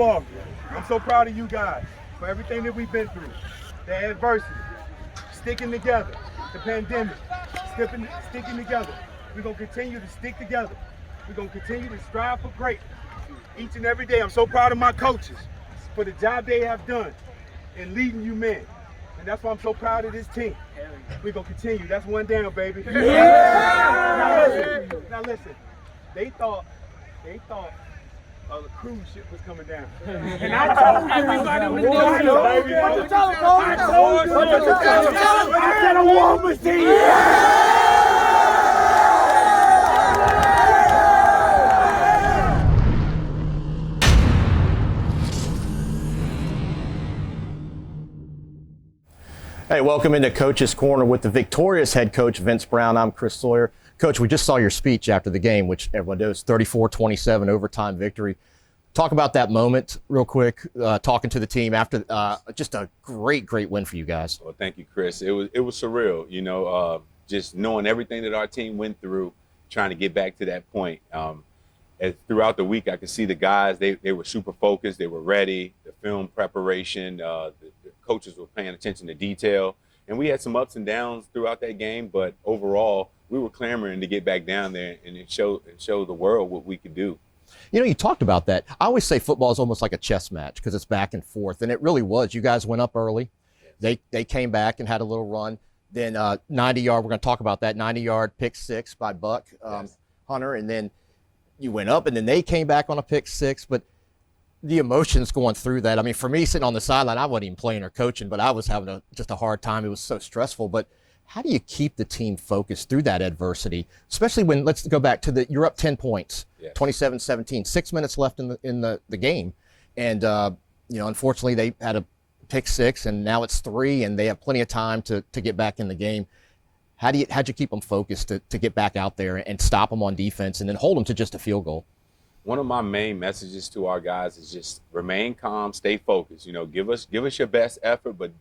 all, I'm so proud of you guys for everything that we've been through. The adversity, sticking together, the pandemic, sticking together. We're going to continue to stick together. We're going to continue to strive for greatness each and every day. I'm so proud of my coaches for the job they have done in leading you men. And that's why I'm so proud of this team. We're going to continue. That's one down, baby. Yeah. Now listen, they thought a cruise ship was coming down. And I told everybody we did. I said a war machine. Hey, welcome into Coach's Corner with the victorious head coach, Vince Brown. I'm Chris Sawyer. Coach, we just saw your speech after the game, which everyone knows, 34-27 overtime victory. Talk about that moment real quick, talking to the team after just a great win for you guys. Well, thank you, Chris. It was surreal, just knowing everything that our team went through, trying to get back to that point. Throughout the week, I could see the guys, they were super focused, they were ready, the film preparation, the coaches were paying attention to detail. And we had some ups and downs throughout that game, but overall, we were clamoring to get back down there and show the world what we could do. You talked about that. I always say football is almost like a chess match because it's back and forth, and it really was. You guys went up early. Yes. They came back and had a little run. Then 90-yard, we're going to talk about that, 90-yard pick six by Buck yes. Hunter, and then you went up, and then they came back on a pick six. But the emotions going through that, I mean, for me sitting on the sideline, I wasn't even playing or coaching, but I was having just a hard time. It was so stressful. But how do you keep the team focused through that adversity, especially when, let's go back to you're up 10 points, yes. 27-17, 6 minutes left in the game. And, unfortunately they had a pick six and now it's 3 and they have plenty of time to get back in the game. How'd you keep them focused to get back out there and stop them on defense and then hold them to just a field goal? One of my main messages to our guys is just remain calm, stay focused. Give us your best effort, but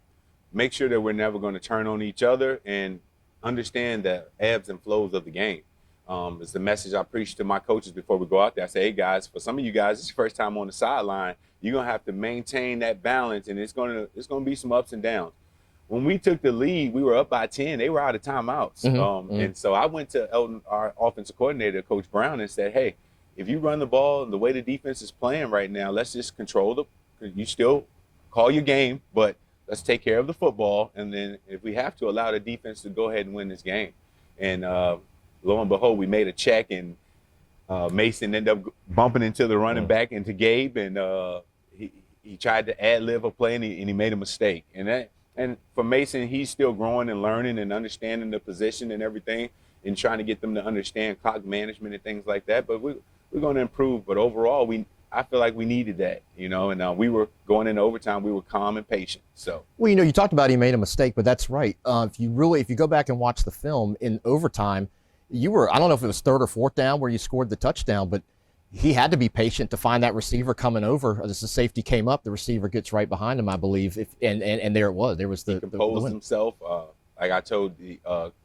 make sure that we're never going to turn on each other and understand the ebbs and flows of the game. It's the message I preach to my coaches before we go out there. I say, hey guys, for some of you guys, it's your first time on the sideline. You're gonna have to maintain that balance, and it's gonna be some ups and downs. When we took the lead, we were up by 10. They were out of timeouts, and so I went to Elton, our offensive coordinator, Coach Brown, and said, hey, if you run the ball and the way the defense is playing right now, let's just control you still call your game, but let's take care of the football. And then if we have to, allow the defense to go ahead and win this game. And lo and behold, we made a check, and Mason ended up bumping into the running back, into Gabe, and he tried to ad-lib a play, and he made a mistake. And for Mason, he's still growing and learning and understanding the position and everything, and trying to get them to understand clock management and things like that. But we're going to improve. But overall, I feel like we needed that, and we were going into overtime. We were calm and patient. So, well, you talked about he made a mistake, but that's right. If you go back and watch the film in overtime, I don't know if it was 3rd or 4th down where you scored the touchdown, but he had to be patient to find that receiver coming over. As the safety came up, the receiver gets right behind him, I believe, and there it was. There was he composed himself. Like I told the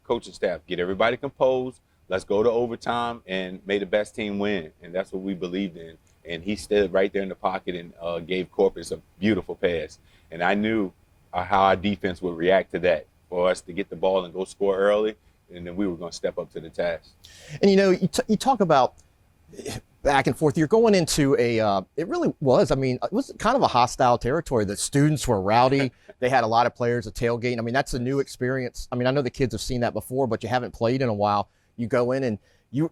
coaching staff, get everybody composed. Let's go to overtime and may the best team win, and that's what we believed in. And he stood right there in the pocket and gave Corpus a beautiful pass. And I knew how our defense would react to that, for us to get the ball and go score early, and then we were going to step up to the task. And, you talk about back and forth. You're going into it really was, it was kind of a hostile territory. The students were rowdy. They had a lot of players at tailgate. That's a new experience. I know the kids have seen that before, but you haven't played in a while. You go in and you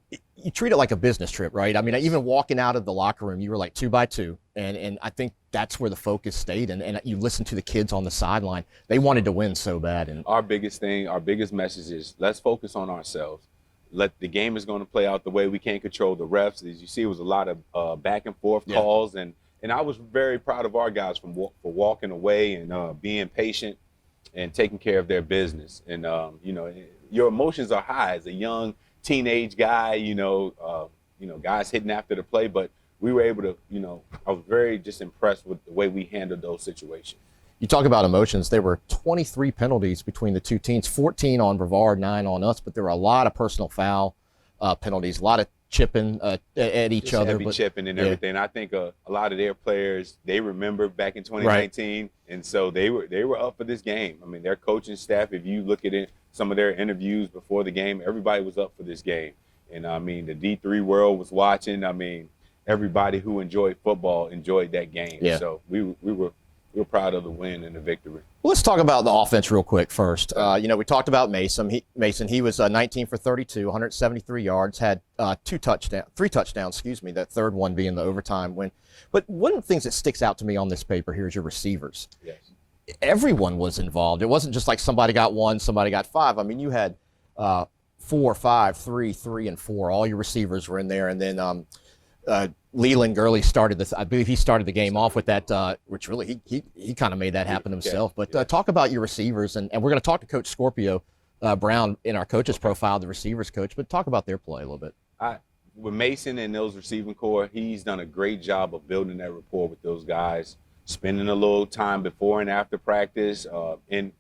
treat it like a business trip, right? Even walking out of the locker room, you were like 2 by 2. And I think that's where the focus stayed. And you listen to the kids on the sideline. They wanted to win so bad. And our biggest message is let's focus on ourselves. The game is going to play out the way we can't control the refs. As you see, it was a lot of back and forth calls. And I was very proud of our guys for walking away and being patient and taking care of their business. And, your emotions are high as a young teenage guy, guys hitting after the play, but we were able to, I was very just impressed with the way we handled those situations. You talk about emotions. There were 23 penalties between the two teams, 14 on Brevard, 9 on us, but there were a lot of personal foul penalties, a lot of chipping at each Just other. heavy chipping and everything. I think a lot of their players, they remember back in 2019, and so they were up for this game. I mean, their coaching staff, if you look at it, some of their interviews before the game, everybody was up for this game. And I mean, the D3 world was watching. I mean, everybody who enjoyed football enjoyed that game. Yeah. So we were proud of the win and the victory. Well, let's talk about the offense real quick first. We talked about Mason. He was 19 for 32, 173 yards, had three touchdowns, that third one being the overtime win. But one of the things that sticks out to me on this paper here is your receivers. Yes. Everyone was involved. It wasn't just like somebody got 1, somebody got 5. I mean, you had 4, 5, 3, 3, and 4. All your receivers were in there, and then Leland Gurley started this. I believe he started the game off with that, which really he kind of made that happen himself. But talk about your receivers, and we're going to talk to Coach Scorpio Brown in our coaches profile, the receivers coach. But talk about their play a little bit. With Mason and those receiving core, he's done a great job of building that rapport with those guys, spending a little time before and after practice, and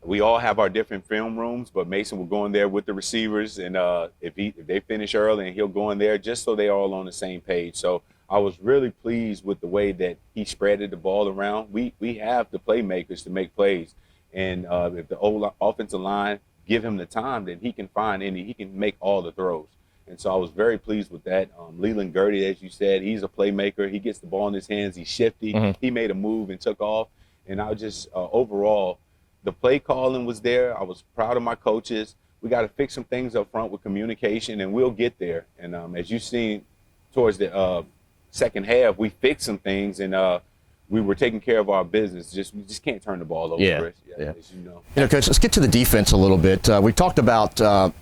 we all have our different film rooms, but Mason will go in there with the receivers, and if they finish early, and he'll go in there just so they're all on the same page. So I was really pleased with the way that he spreaded the ball around. We have the playmakers to make plays, and if the offensive line give him the time, then he can he can make all the throws. And so I was very pleased with that. Leland Gurley, as you said, he's a playmaker. He gets the ball in his hands. He's shifty. Mm-hmm. He made a move and took off. And I was just overall, the play calling was there. I was proud of my coaches. We got to fix some things up front with communication, and we'll get there. And as you've seen towards the second half, we fixed some things, and we were taking care of our business. We just can't turn the ball over, Chris. Yeah. As you know. Coach, let's get to the defense a little bit. We talked about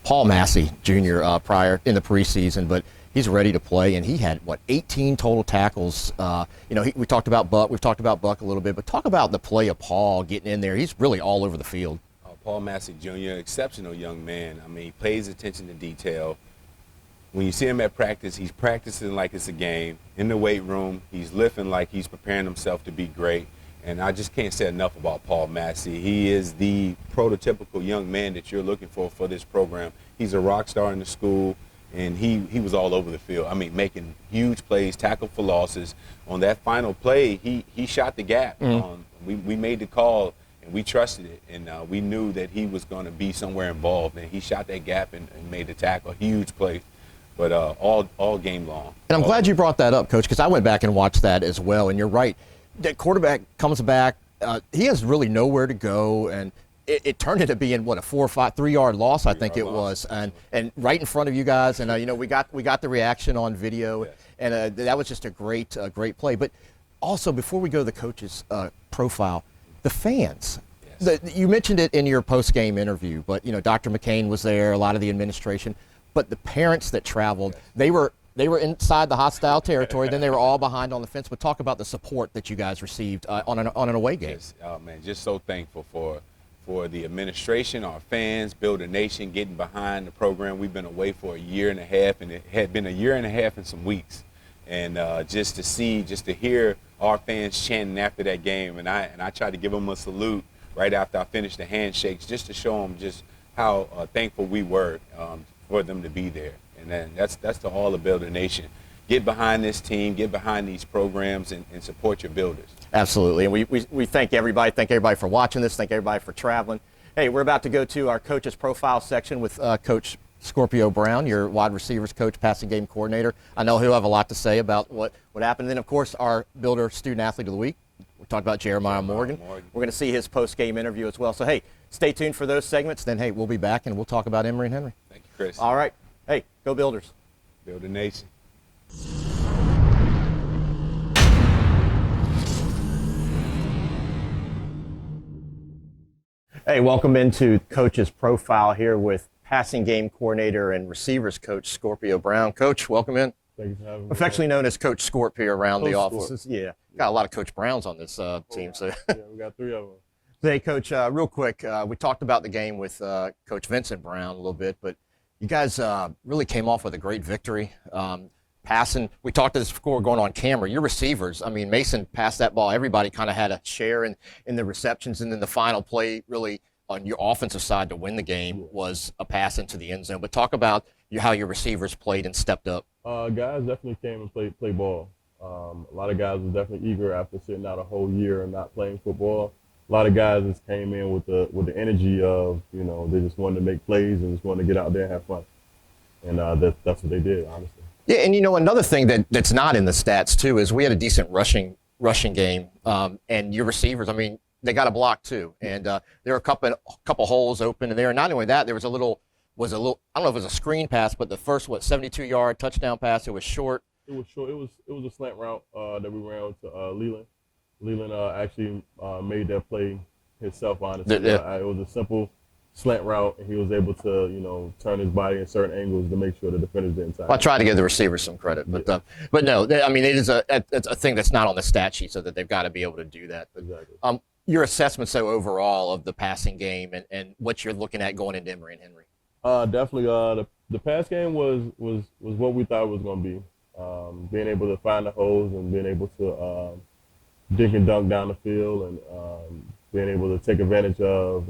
Paul Massey Jr. Prior in the preseason, but he's ready to play, and he had 18 total tackles. We talked about Buck. We've talked about Buck a little bit, but talk about the play of Paul getting in there. He's really all over the field. Paul Massey Jr., exceptional young man. I mean, he pays attention to detail. When you see him at practice, he's practicing like it's a game. In the weight room, he's lifting like he's preparing himself to be great. And I just can't say enough about Paul Massey. He is the prototypical young man that you're looking for this program. He's a rock star in the school, and he was all over the field. I mean, making huge plays, tackle for losses. On that final play, he shot the gap. Mm-hmm. We made the call, and we trusted it, and we knew that he was going to be somewhere involved. And he shot that gap and made the tackle, a huge play. But all game long. And I'm glad you brought that up, Coach, because I went back and watched that as well. And you're right. That quarterback comes back. He has really nowhere to go. And it turned into being, a 4 or 5, 3-yard loss, I think it was. And right in front of you guys. And, we got the reaction on video. Yes. And that was just a great play. But also, before we go to the coach's profile, the fans. Yes. You mentioned it in your post-game interview. But, Dr. McCain was there, a lot of the administration. But the parents that traveled, they were inside the hostile territory. Then they were all behind on the fence. But talk about the support that you guys received on an away game. Yes. Oh, man, just so thankful for the administration, our fans, Build a Nation, getting behind the program. We've been away for a year and a half, and it had been a year and a half and some weeks. And just to hear our fans chanting after that game, and I tried to give them a salute right after I finished the handshakes, just to show them just how thankful we were for them to be there. And then that's to all the Builder Nation. Get behind this team, get behind these programs, and support your builders. Absolutely. And we thank everybody. Thank everybody for watching this. Thank everybody for traveling. Hey, we're about to go to our coach's profile section with Coach Scorpio Brown, your wide receivers coach, passing game coordinator. I know he'll have a lot to say about what happened. And then, of course, our Builder Student Athlete of the Week. We talked about Jeremiah Morgan. We're going to see his post-game interview as well. So, hey, stay tuned for those segments. Then, hey, we'll be back, and we'll talk about Emory and Henry. Thank you, Chris. All right. Hey, go Builders. Build a Nation. Hey, welcome into Coach's Profile here with passing game coordinator and receivers coach Scorpio Brown. Coach, welcome in. Thank you for having me. Affectionately known as Coach Scorp here around Coach the offices. Scorp. Yeah, got a lot of Coach Browns on this team. So. Yeah, we got 3 of them. Hey, Coach, real quick, we talked about the game with Coach Vincent Brown a little bit, but you guys really came off with a great victory. Passing, we talked to this before going on camera. Your receivers, I mean, Mason passed that ball. Everybody kind of had a share in the receptions, and then the final play really on your offensive side to win the game was a pass into the end zone. But talk about how your receivers played and stepped up? Guys definitely came and played ball. A lot of guys were definitely eager after sitting out a whole year and not playing football. A lot of guys just came in with the energy of, they just wanted to make plays and just wanted to get out there and have fun. And that's what they did, honestly. Yeah, and another thing that's not in the stats too is we had a decent rushing game, and your receivers, they got a block too, and there were a couple holes open in there. And not only that, there was a little I don't know if it was a screen pass, but the first 72-yard touchdown pass, it was short. It was short. It was a slant route that we ran to Leland. Leland actually made that play himself, honestly. It was a simple slant route, and he was able to, turn his body in certain angles to make sure the defenders didn't tackle. I tried to give the receivers some credit, but no, it is it's a thing that's not on the stat sheet, so that they've got to be able to do that. But, exactly. Your assessment, so overall, of the passing game and what you're looking at going into Emory and Henry? Definitely, the pass game was what we thought it was going to be. Being able to find the holes and being able to dink and dunk down the field, and being able to take advantage of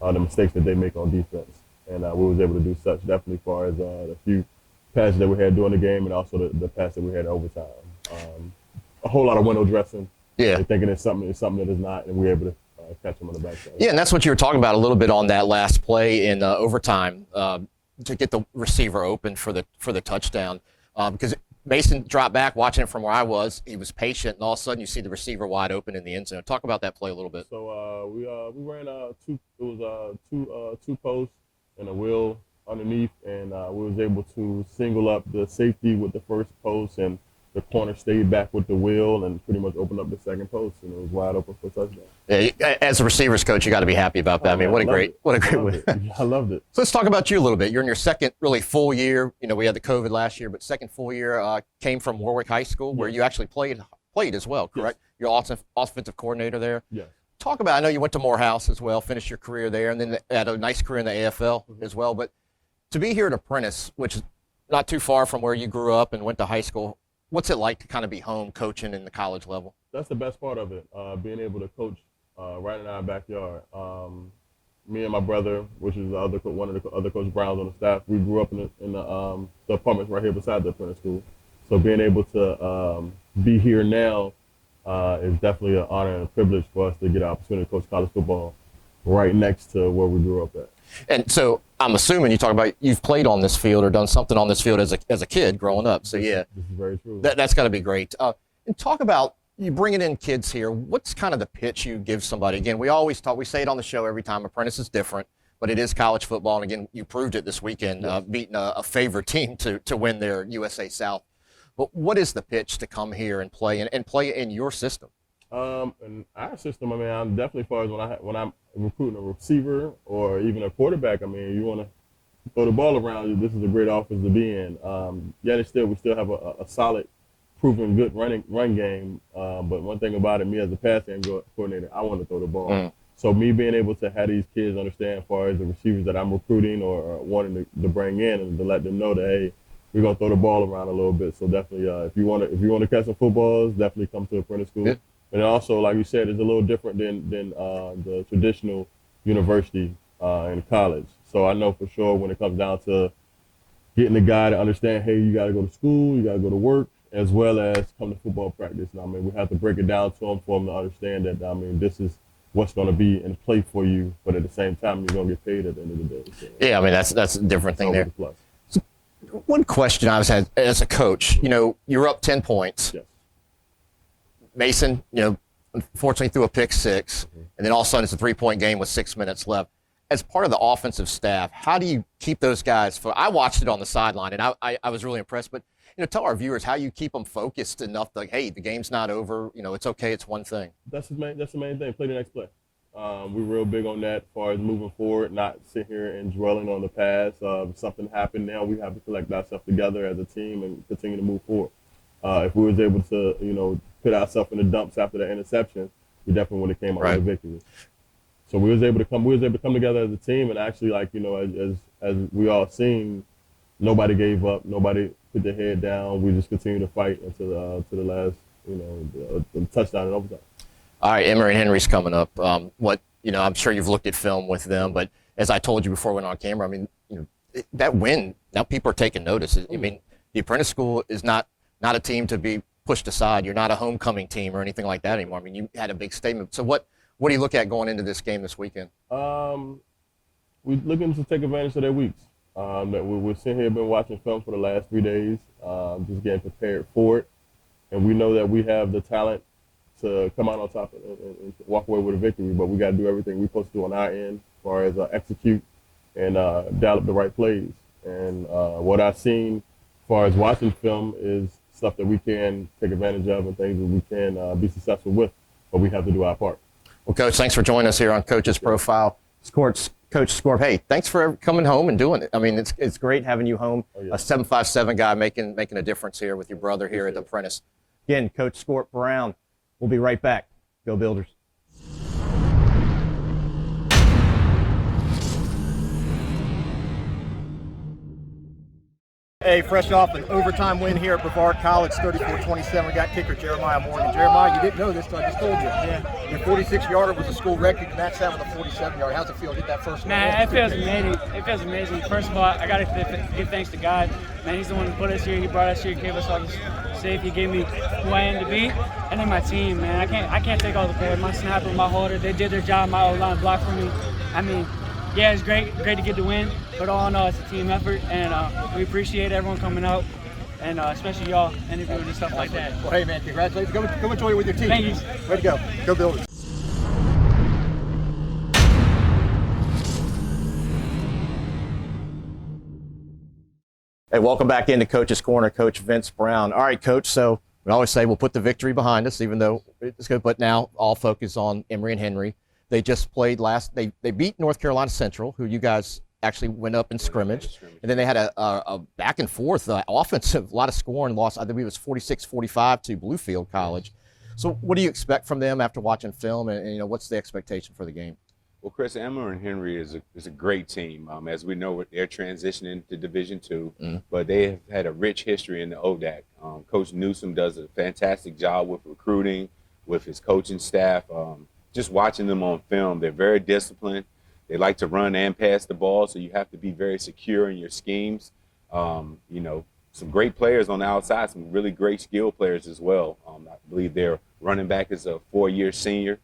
the mistakes that they make on defense. And we was able to do such, definitely, as far as the few passes that we had during the game, and also the pass that we had in overtime. A whole lot of window dressing. Yeah. They're thinking it's something that is not, and we're able to catch them on the backside. Yeah, and that's what you were talking about a little bit on that last play in overtime, to get the receiver open for the touchdown, because Mason dropped back, watching it from where I was. He was patient, and all of a sudden you see the receiver wide open in the end zone. Talk about that play a little bit. So we ran two posts and a wheel underneath, and we was able to single up the safety with the first post, and the corner stayed back with the wheel and pretty much opened up the second post, and it was wide open for a touchdown. Yeah, as a receivers coach, you got to be happy about that. What a great win. I loved it. So let's talk about you a little bit. You're in your second really full year. We had the COVID last year, but second full year came from Warwick High School, where you actually played as well, correct? Yes. You're offensive coordinator there. Yeah. Talk about, I know you went to Morehouse as well, finished your career there, and then had a nice career in the AFL as well. But to be here at Apprentice, which is not too far from where you grew up and went to high school, what's it like to kind of be home coaching in the college level? That's the best part of it, being able to coach right in our backyard. Me and my brother, which is one of the other Coach Browns on the staff, we grew up in the apartments right here beside the Apprentice School. So being able to be here now is definitely an honor and a privilege for us to get an opportunity to coach college football right next to where we grew up at. And so I'm assuming you talk about you've played on this field or done something on this field as a kid growing up. So yeah, this is very true. That's got to be great. And talk about you bringing in kids here. What's kind of the pitch you give somebody? Again, we say it on the show every time. Apprentice is different, but it is college football. And again, you proved it this weekend, beating a favorite team to win their USA South. But what is the pitch to come here and play in your system? In our system, I'm definitely, as far as when I'm recruiting a receiver or even a quarterback, you want to throw the ball around. This is a great offense to be in. We still have a solid, proven good run game. But one thing about it, me as a pass game coordinator, I want to throw the ball. So me being able to have these kids understand, as far as the receivers that I'm recruiting or wanting to bring in, and to let them know that, hey, we're gonna throw the ball around a little bit. So definitely, if you want to catch some footballs, definitely come to Apprentice School. Yeah. And also, like you said, it's a little different than the traditional university in college. So I know for sure when it comes down to getting the guy to understand, hey, you got to go to school, you got to go to work, as well as come to football practice. And we have to break it down to them for them to understand that, this is what's going to be in play for you, but at the same time, you're going to get paid at the end of the day. So, yeah, that's a different thing there. So one question I was had as a coach, you're up 10 points. Yes. Mason, unfortunately threw a pick six, and then all of a sudden it's a 3-point game with 6 minutes left. As part of the offensive staff, how do you keep those guys? I watched it on the sideline, and I was really impressed. But tell our viewers how you keep them focused enough that, hey, the game's not over. It's okay. It's one thing. That's the main thing. Play the next play. We're real big on that as far as moving forward, not sit here and dwelling on the past. If something happened now, we have to collect ourselves together as a team and continue to move forward. If we was able to, put ourselves in the dumps after the interception, we definitely would have came out with a victory. So we was able to come together as a team, and actually, as we all seen, nobody gave up, nobody put their head down. We just continued to fight until the last, the touchdown and overtime. All right, Emory Henry's coming up. I'm sure you've looked at film with them, but as I told you before we went on camera, that win, now people are taking notice. I mean, the Apprentice School is not a team to be pushed aside. You're not a homecoming team or anything like that anymore. I mean, you had a big statement. So what do you look at going into this game this weekend? We're looking to take advantage of their weeks. That we're sitting here, been watching film for the last 3 days, just getting prepared for it. And we know that we have the talent to come out on top and walk away with a victory, but we got to do everything we're supposed to do on our end as far as execute and dial up the right plays. And what I've seen as far as watching film is stuff that we can take advantage of and things that we can be successful with, but we have to do our part. Well, Coach, thanks for joining us here on Coach's Profile. Coach Scorp, hey, thanks for coming home and doing it. I mean, it's great having you home, a 7'5" guy making a difference here with your brother here at the Apprentice. Again, Coach Scorpio Brown. We'll be right back. Go Builders. Hey, fresh off an overtime win here at Brevard College, 34-27. We got kicker Jeremiah Morgan. Jeremiah, you didn't know this, so I just told you. Yeah. Your 46-yarder was a school record. You matched that with a 47-yarder. How's it feel to get that first one? Man, it feels amazing. It feels amazing. First of all, I got to give thanks to God. Man, he's the one who put us here. He brought us here, gave us all this safe. He gave me who I am to be. And then my team, man. I can't take all the credit. My snapper, my holder, they did their job. My O-line blocked for me. I mean, yeah, it's great to get the win, but all in all, it's a team effort, and we appreciate everyone coming out, and especially y'all interviewing and stuff like that. Well, hey, man, congratulations. Go enjoy it with your team. Thank you. Way to go. Go Builders. Hey, welcome back into Coach's Corner, Coach Vince Brown. All right, Coach, so we always say we'll put the victory behind us, even though it's good, but now all focus on Emory and Henry. They just played they beat North Carolina Central, who you guys actually went up in scrimmage. And then they had a back and forth offensive, a lot of scoring loss. I think it was 46-45 to Bluefield College. So what do you expect from them after watching film, and what's the expectation for the game? Well, Chris, Emory and Henry is a great team. As we know, they're transitioning to Division II, but they have had a rich history in the ODAC. Coach Newsom does a fantastic job with recruiting, with his coaching staff. Just watching them on film, they're very disciplined. They like to run and pass the ball, so you have to be very secure in your schemes. Some great players on the outside, some really great skill players as well. I believe their running back is a 4-year senior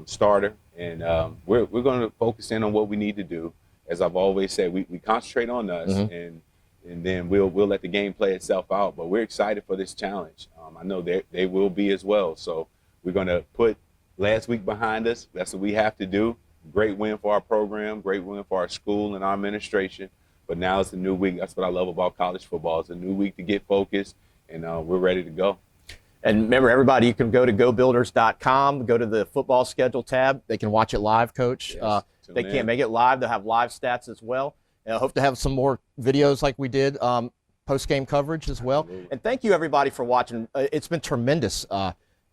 starter, and we're going to focus in on what we need to do. As I've always said, we concentrate on us, and then we'll let the game play itself out. But we're excited for this challenge. I know they will be as well. So we're going to put last week behind us. That's what we have to do. Great win for our program, great win for our school and our administration. But now it's a new week. That's what I love about college football. It's a new week to get focused, and we're ready to go. And remember, everybody, you can go to gobuilders.com, go to the football schedule tab. They can watch it live, Coach. Yes, they can't make it live. They'll have live stats as well. And I hope to have some more videos like we did, post-game coverage as well. Absolutely. And thank you, everybody, for watching. It's been tremendous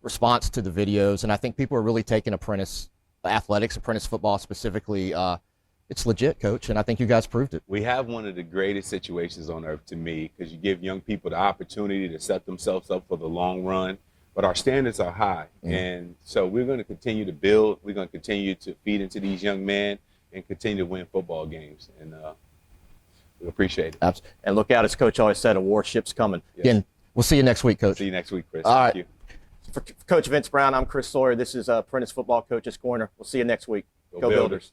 response to the videos, and I think people are really taking Apprentice athletics, Apprentice football specifically. It's legit, Coach, and I think you guys proved it. We have one of the greatest situations on earth to me, because you give young people the opportunity to set themselves up for the long run, but our standards are high. And so we're going to continue to build. We're going to continue to feed into these young men and continue to win football games, and we appreciate it. Absolutely. And look out, as Coach always said, a warship's coming. Yes. Again, we'll see you next week, Coach. See you next week, Chris. All Thank right. you. For Coach Vince Brown, I'm Chris Sawyer. This is Apprentice Football Coach's Corner. We'll see you next week. Go Builders.